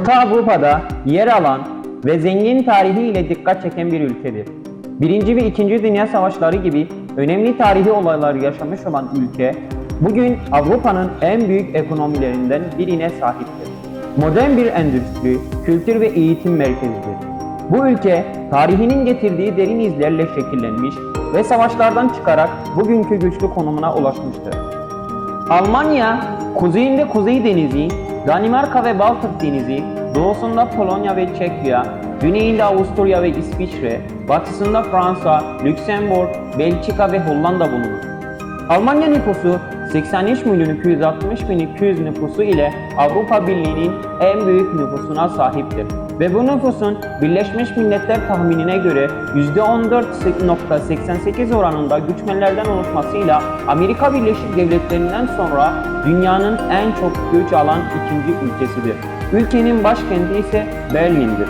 Orta Avrupa'da yer alan ve zengin tarihi ile dikkat çeken bir ülkedir. Birinci ve İkinci Dünya Savaşları gibi önemli tarihi olaylar yaşamış olan ülke, bugün Avrupa'nın en büyük ekonomilerinden birine sahiptir. Modern bir endüstri, kültür ve eğitim merkezidir. Bu ülke, tarihinin getirdiği derin izlerle şekillenmiş ve savaşlardan çıkarak bugünkü güçlü konumuna ulaşmıştır. Almanya, kuzeyinde Kuzey Denizi, Danimarka ve Baltık Denizi, doğusunda Polonya ve Çekya, güneyinde Avusturya ve İsviçre, batısında Fransa, Lüksemburg, Belçika ve Hollanda bulunur. Almanya nüfusu 83.260.200 nüfusu ile Avrupa Birliği'nin en büyük nüfusuna sahiptir. Ve bu nüfusun Birleşmiş Milletler tahminine göre %14.88 oranında göçmenlerden oluşmasıyla Amerika Birleşik Devletleri'nden sonra dünyanın en çok göç alan ikinci ülkesidir. Ülkenin başkenti ise Berlin'dir.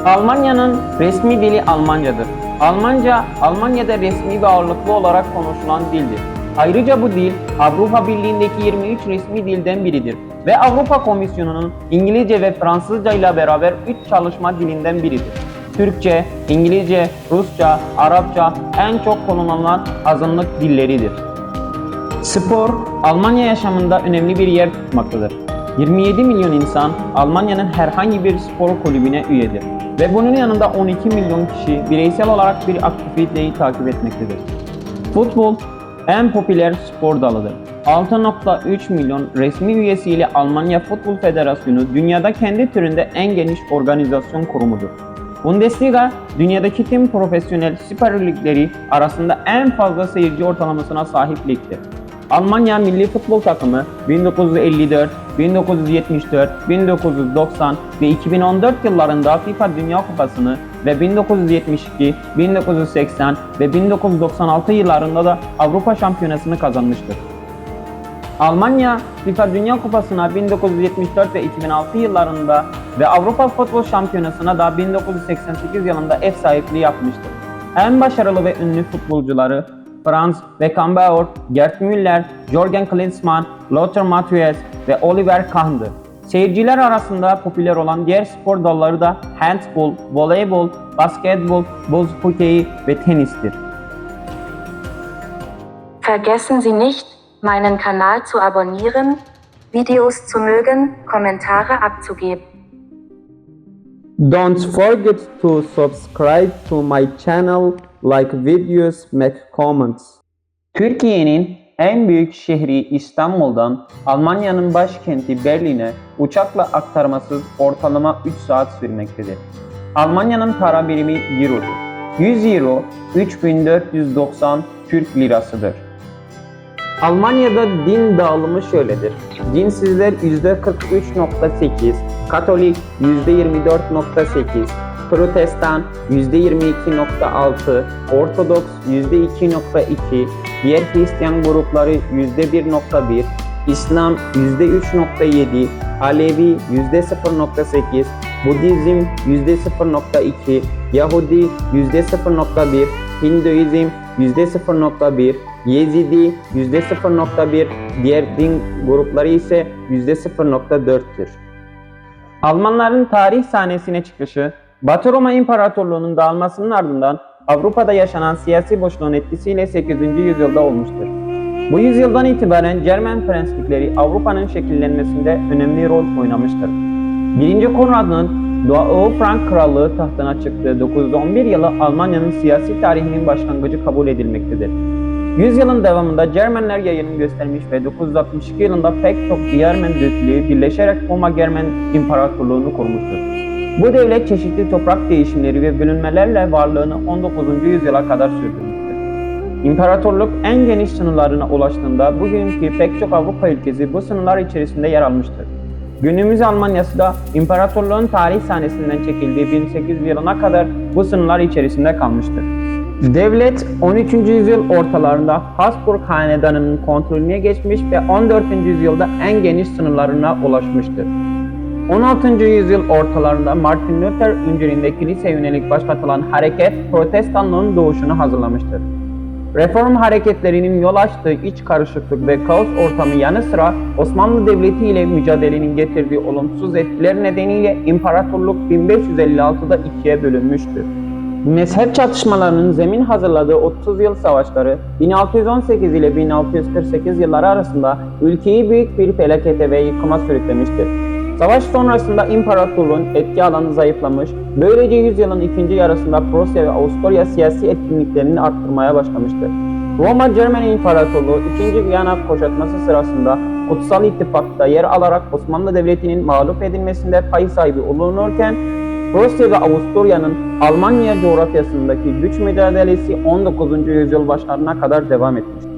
Almanya'nın resmi dili Almancadır. Almanca, Almanya'da resmi ve ağırlıklı olarak konuşulan dildir. Ayrıca bu dil Avrupa Birliği'ndeki 23 resmi dilden biridir ve Avrupa Komisyonu'nun İngilizce ve Fransızca ile beraber 3 çalışma dilinden biridir. Türkçe, İngilizce, Rusça, Arapça en çok kullanılan azınlık dilleridir. Spor, Almanya yaşamında önemli bir yer tutmaktadır. 27 milyon insan Almanya'nın herhangi bir spor kulübüne üyedir ve bunun yanında 12 milyon kişi bireysel olarak bir aktiviteyi takip etmektedir. Futbol en popüler spor dalıdır. 6.3 milyon resmi üyesiyle Almanya Futbol Federasyonu dünyada kendi türünde en geniş organizasyon kurumudur. Bundesliga, dünyadaki tüm profesyonel süper ligleri arasında en fazla seyirci ortalamasına sahip ligdir. Almanya milli futbol takımı 1954, 1974, 1990 ve 2014 yıllarında FIFA Dünya Kupası'nı ve 1972, 1980 ve 1996 yıllarında da Avrupa Şampiyonası'nı kazanmıştır. Almanya, FIFA Dünya Kupası'na 1974 ve 2006 yıllarında ve Avrupa Futbol Şampiyonası'na da 1988 yılında ev sahipliği yapmıştır. En başarılı ve ünlü futbolcuları Franz Beckenbauer, Gerd Müller, Jürgen Klinsmann, Lothar Matthäus ve Oliver Kahn'dır. Seyirciler arasında popüler olan diğer spor dalları da handbol, voleybol, basketbol, buz hokeyi ve tenistir. Vergessen Sie nicht, meinen Kanal zu abonnieren, Videos zu mögen, Kommentare abzugeben. Don't forget to subscribe to my channel, like videos, make comments. Türkiye'nin en büyük şehri İstanbul'dan Almanya'nın başkenti Berlin'e uçakla aktarmasız ortalama 3 saat sürmektedir. Almanya'nın para birimi Euro'dur. 100 Euro 3490 Türk Lirasıdır. Almanya'da din dağılımı şöyledir. Dinsizler %43.8, Katolik %24.8, Protestan %22.6, Ortodoks %2.2, diğer Hristiyan grupları %1.1, İslam %3.7, Alevi %0.8, Budizm %0.2, Yahudi %0.1, Hinduizm %0.1, Yezidi %0.1, diğer din grupları ise %0.4'tür. Almanların tarih sahnesine çıkışı, Batı Roma İmparatorluğu'nun dağılmasının ardından Avrupa'da yaşanan siyasi boşluğun etkisiyle 8. yüzyılda olmuştur. Bu yüzyıldan itibaren Cermen prenslikleri Avrupa'nın şekillenmesinde önemli rol oynamıştır. 1. Konrad'ın Doğu Frank Krallığı tahtına çıktığı 911 yılı Almanya'nın siyasi tarihinin başlangıcı kabul edilmektedir. Yüzyılın devamında Cermenler yayılım göstermiş ve 962 yılında pek çok Germen dötlüğü birleşerek Roma Germen İmparatorluğu'nu kurmuştur. Bu devlet çeşitli toprak değişimleri ve bölünmelerle varlığını 19. yüzyıla kadar sürdürmüştür. İmparatorluk en geniş sınırlarına ulaştığında bugünkü pek çok Avrupa ülkesi bu sınırlar içerisinde yer almıştır. Günümüz Almanya'sı da imparatorluğun tarih sahnesinden çekildiği 1800 yılına kadar bu sınırlar içerisinde kalmıştır. Devlet 13. yüzyıl ortalarında Habsburg Hanedanı'nın kontrolüne geçmiş ve 14. yüzyılda en geniş sınırlarına ulaşmıştır. 16. yüzyıl ortalarında Martin Luther öncülüğünde kiliseye yönelik başlatılan hareket Protestanlığın doğuşunu hazırlamıştır. Reform hareketlerinin yol açtığı iç karışıklık ve kaos ortamı yanı sıra Osmanlı Devleti ile mücadelenin getirdiği olumsuz etkiler nedeniyle imparatorluk 1556'da ikiye bölünmüştür. Mezhep çatışmalarının zemin hazırladığı 30 yıl savaşları 1618 ile 1648 yılları arasında ülkeyi büyük bir felakete ve yıkıma sürüklemiştir. Savaş sonrasında imparatorluğun etki alanı zayıflamış, böylece yüzyılın ikinci yarısında Prusya ve Avusturya siyasi etkinliklerini arttırmaya başlamıştır. Roma-Cermen İmparatorluğu 2. Viyana kuşatması sırasında Kutsal İttifak'ta yer alarak Osmanlı Devleti'nin mağlup edilmesinde pay sahibi olunurken, Prusya ve Avusturya'nın Almanya coğrafyasındaki güç mücadelesi 19. yüzyıl başlarına kadar devam etmiştir.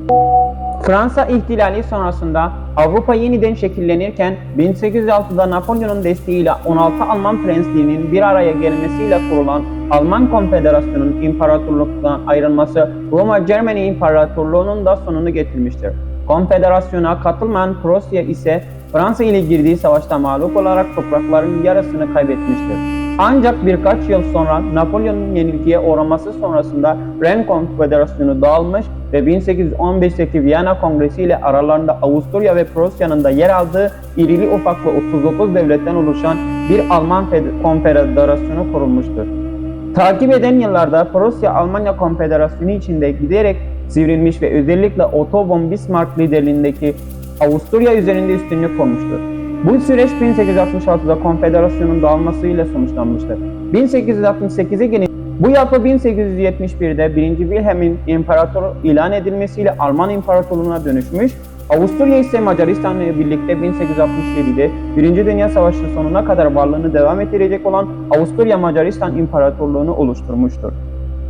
Fransa ihtilali sonrasında Avrupa yeniden şekillenirken 1806'da Napolyon'un desteğiyle 16 Alman prensliğinin bir araya gelmesiyle kurulan Alman Konfederasyonu'nun imparatorluktan ayrılması Roma-Cermen İmparatorluğu'nun da sonunu getirmiştir. Konfederasyona katılmayan Prusya ise Fransa ile girdiği savaşta mağlup olarak toprakların yarısını kaybetmiştir. Ancak birkaç yıl sonra Napolyon'un yenilgiye uğraması sonrasında Ren Konfederasyonu dağılmış ve 1815'teki Viyana Kongresi ile aralarında Avusturya ve Prusya'nın da yer aldığı irili ufaklı 39 devletten oluşan bir Alman Konfederasyonu kurulmuştur. Takip eden yıllarda Prusya-Almanya Konfederasyonu içinde giderek sivrilmiş ve özellikle Otto von Bismarck liderliğindeki Avusturya üzerinde üstünlük kurmuştur. Bu süreç 1866'da konfederasyonun dağılmasıyla sonuçlanmıştır. 1868'e gelin bu yapı 1871'de 1. Wilhelm'in imparator ilan edilmesiyle Alman İmparatorluğu'na dönüşmüş, Avusturya ise Macaristan ile birlikte 1867'de 1. Dünya Savaşı sonuna kadar varlığını devam ettirecek olan Avusturya-Macaristan İmparatorluğu'nu oluşturmuştur.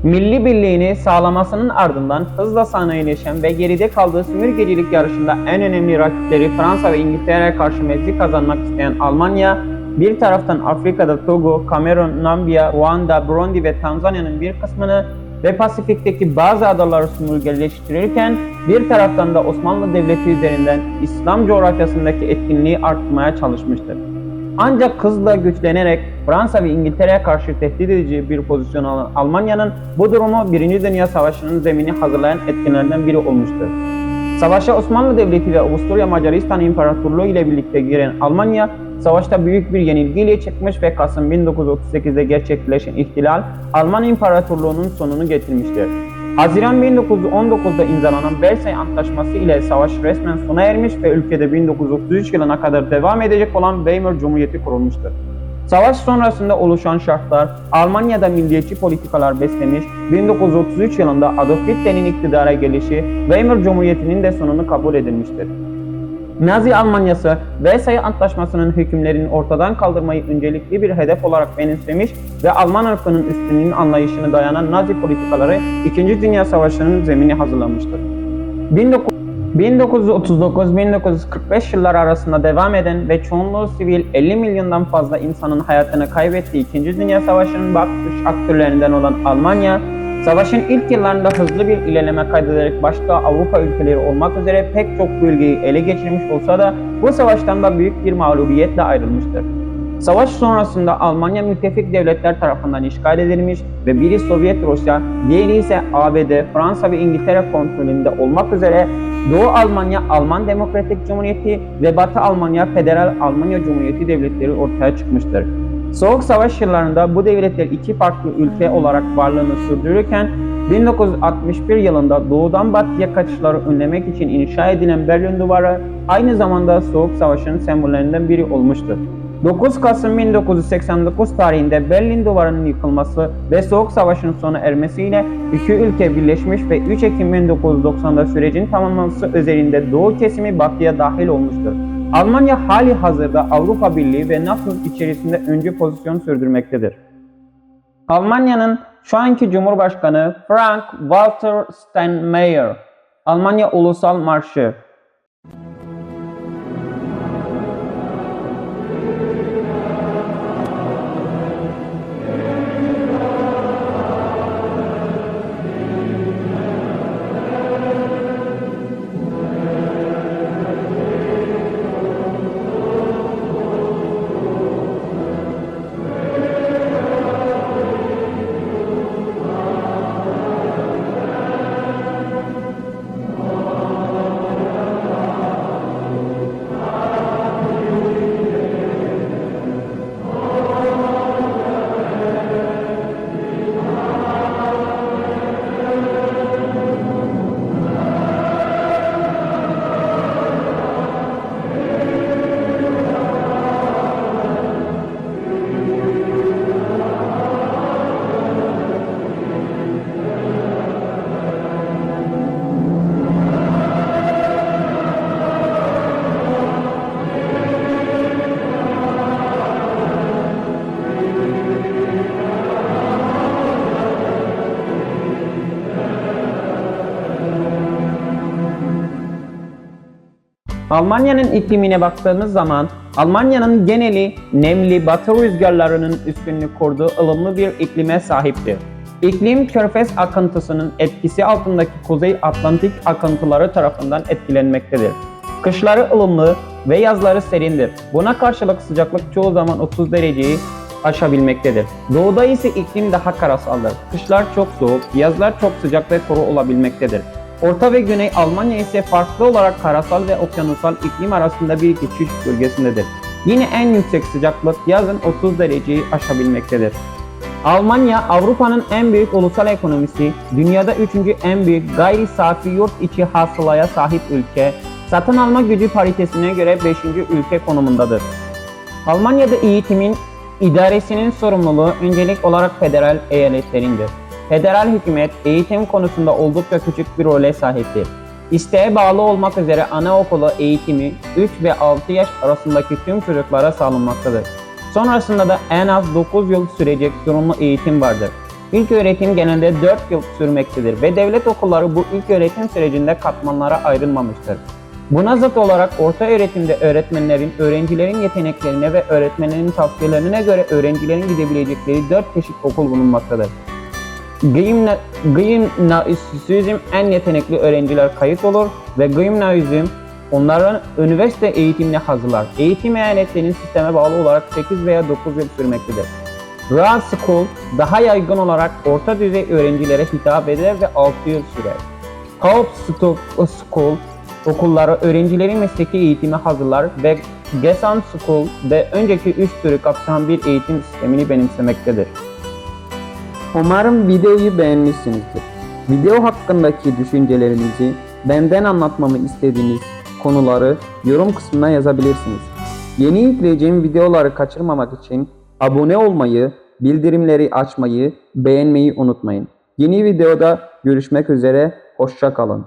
Milli birliğini sağlamasının ardından hızla sanayileşen ve geride kaldığı sömürgecilik yarışında en önemli rakipleri Fransa ve İngiltere'ye karşı mevzi kazanmak isteyen Almanya, bir taraftan Afrika'da Togo, Kamerun, Namibya, Ruanda, Burundi ve Tanzanya'nın bir kısmını ve Pasifik'teki bazı adaları sömürgeleştirirken, bir taraftan da Osmanlı Devleti üzerinden İslam coğrafyasındaki etkinliği arttırmaya çalışmıştır. Ancak hızla güçlenerek Fransa ve İngiltere'ye karşı tehdit edici bir pozisyon alan Almanya'nın bu durumu 1. Dünya Savaşı'nın zemini hazırlayan etkenlerden biri olmuştur. Savaşa Osmanlı Devleti ve Avusturya Macaristan İmparatorluğu ile birlikte giren Almanya, savaşta büyük bir yenilgiyle çıkmış ve Kasım 1938'de gerçekleşen ihtilal Alman İmparatorluğu'nun sonunu getirmiştir. Haziran 1919'da imzalanan Versay Antlaşması ile savaş resmen sona ermiş ve ülkede 1933 yılına kadar devam edecek olan Weimar Cumhuriyeti kurulmuştur. Savaş sonrasında oluşan şartlar Almanya'da milliyetçi politikalar beslemiş, 1933 yılında Adolf Hitler'in iktidara gelişi Weimar Cumhuriyeti'nin de sonunu kabul edilmiştir. Nazi Almanyası, Versay Antlaşması'nın hükümlerini ortadan kaldırmayı öncelikli bir hedef olarak benimsemiş ve Alman ırkının üstünlüğünün anlayışına dayanan Nazi politikaları 2. Dünya Savaşı'nın zemini hazırlamıştır. 1939-1945 yılları arasında devam eden ve çoğunluğu sivil 50 milyondan fazla insanın hayatını kaybettiği 2. Dünya Savaşı'nın baş aktörlerinden olan Almanya, savaşın ilk yıllarında hızlı bir ilerleme kaydederek başta Avrupa ülkeleri olmak üzere pek çok bölgeyi ele geçirmiş olsa da bu savaştan da büyük bir mağlubiyetle ayrılmıştır. Savaş sonrasında Almanya müttefik devletler tarafından işgal edilmiş ve biri Sovyet Rusya, diğeri ise ABD, Fransa ve İngiltere kontrolünde olmak üzere Doğu Almanya Alman Demokratik Cumhuriyeti ve Batı Almanya Federal Almanya Cumhuriyeti devletleri ortaya çıkmıştır. Soğuk Savaş yıllarında bu devletler iki farklı ülke olarak varlığını sürdürürken 1961 yılında doğudan batıya kaçışları önlemek için inşa edilen Berlin Duvarı aynı zamanda Soğuk Savaş'ın sembollerinden biri olmuştur. 9 Kasım 1989 tarihinde Berlin Duvarı'nın yıkılması ve Soğuk Savaş'ın sona ermesiyle iki ülke birleşmiş ve 3 Ekim 1990'da sürecin tamamlanması üzerinde Doğu kesimi Batı'ya dahil olmuştur. Almanya hali hazırda Avrupa Birliği ve NATO içerisinde öncü pozisyon sürdürmektedir. Almanya'nın şu anki Cumhurbaşkanı Frank-Walter Steinmeier, Almanya Ulusal Marşı. Almanya'nın iklimine baktığımız zaman Almanya'nın geneli nemli batı rüzgarlarının üstünlük kurduğu ılımlı bir iklime sahiptir. İklim Körfez akıntısının etkisi altındaki Kuzey Atlantik akıntıları tarafından etkilenmektedir. Kışları ılımlı ve yazları serindir. Buna karşılık sıcaklık çoğu zaman 30 dereceyi aşabilmektedir. Doğuda ise iklim daha karasaldır. Kışlar çok soğuk, yazlar çok sıcak ve kuru olabilmektedir. Orta ve Güney Almanya ise farklı olarak karasal ve okyanusal iklim arasında bir geçiş bölgesindedir. Yine en yüksek sıcaklık yazın 30 dereceyi aşabilmektedir. Almanya, Avrupa'nın en büyük ulusal ekonomisi, dünyada 3. en büyük gayri safi yurt içi hasılaya sahip ülke, satın alma gücü paritesine göre 5. ülke konumundadır. Almanya'da eğitimin idaresinin sorumluluğu öncelik olarak federal eyaletlerindir. Federal hükümet eğitim konusunda oldukça küçük bir role sahiptir. İsteğe bağlı olmak üzere anaokulu eğitimi 3 ve 6 yaş arasındaki tüm çocuklara sağlanmaktadır. Sonrasında da en az 9 yıl sürecek zorunlu eğitim vardır. İlköğretim genelde 4 yıl sürmektedir ve devlet okulları bu ilköğretim sürecinde katmanlara ayrılmamıştır. Buna zıt olarak orta öğretimde öğretmenlerin, öğrencilerin yeteneklerine ve öğretmenlerin tavsiyelerine göre öğrencilerin gidebilecekleri 4 çeşit okul bulunmaktadır. Gymnasium en yetenekli öğrenciler kayıt olur ve Gymnasium onların üniversite eğitimine hazırlar. Eğitim eyaletlerinin sisteme bağlı olarak 8 veya 9 yıl sürmektedir. Realschule daha yaygın olarak orta düzey öğrencilere hitap eder ve 6 yıl sürer. Hauptschule okulları öğrencilerin mesleki eğitime hazırlar ve Gesamtschule de önceki 3 türü kapsayan bir eğitim sistemini benimsemektedir. Umarım videoyu beğenmişsinizdir. Video hakkındaki düşüncelerinizi, benden anlatmamı istediğiniz konuları yorum kısmına yazabilirsiniz. Yeni yükleyeceğim videoları kaçırmamak için abone olmayı, bildirimleri açmayı, beğenmeyi unutmayın. Yeni videoda görüşmek üzere, hoşça kalın.